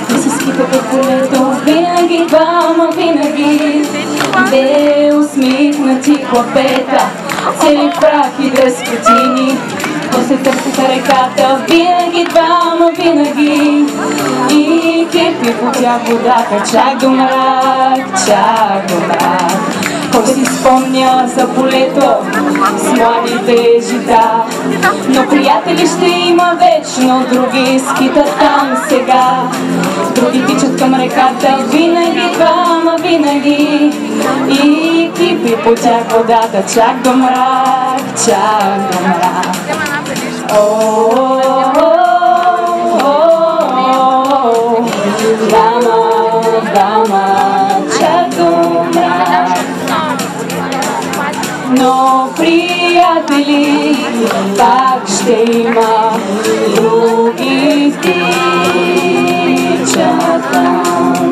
Висиските по полето, винаги двама, винаги две усмихнати хлапета, цели прах и дръскотини. После търсиха реката, винаги двама, винаги и кипи по тях водата, чак до мрак, чак до мрак. Кой си спомня за полето с младите жита, но приятели ще има вечно, други скитат там сега. Други тичат към реката, винаги двама, винаги и кипи по тях водата, чак до мрак, чак до мрак. Двама, двама, чак до мрак. Но приятели пак ще има, други тичат там.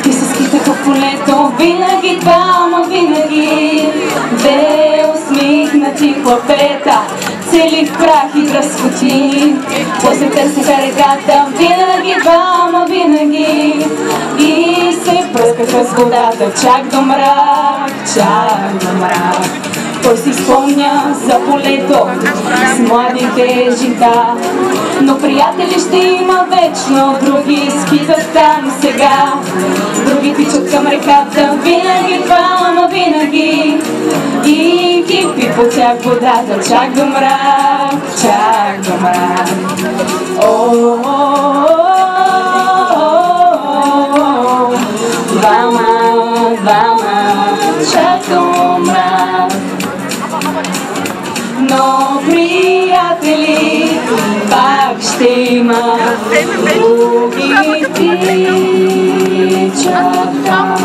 И се скитаха в полето, винаги двама, винаги две усмихнати хлапета, цели в прах и дръскотини. После търсиха реката, винаги двама, винаги и се пръскаха с водата, чак до мрак, чак до мрак. Кой си спомня за полето с младите жита, но приятели ще има вечно, други скитат там сега. Други тичат към реката, винаги двама, винаги и кипи по тях водата, чак до мрак, чак до мрак. Двама, двама, чак до мрак. Но приятели пак ще има, други тичат там.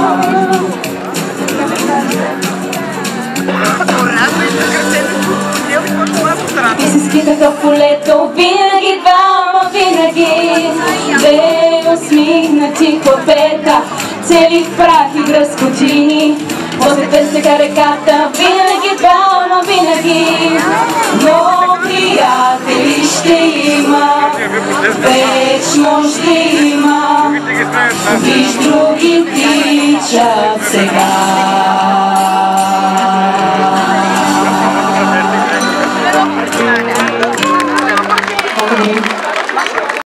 И се скитаха в полето, винаги двама, винаги две усмихнати хлапета, цели в прах и дръскотини. После търсиха реката, винаги двама, винаги, но приятели ще има, вечно ще има. Виж, други тичат сега.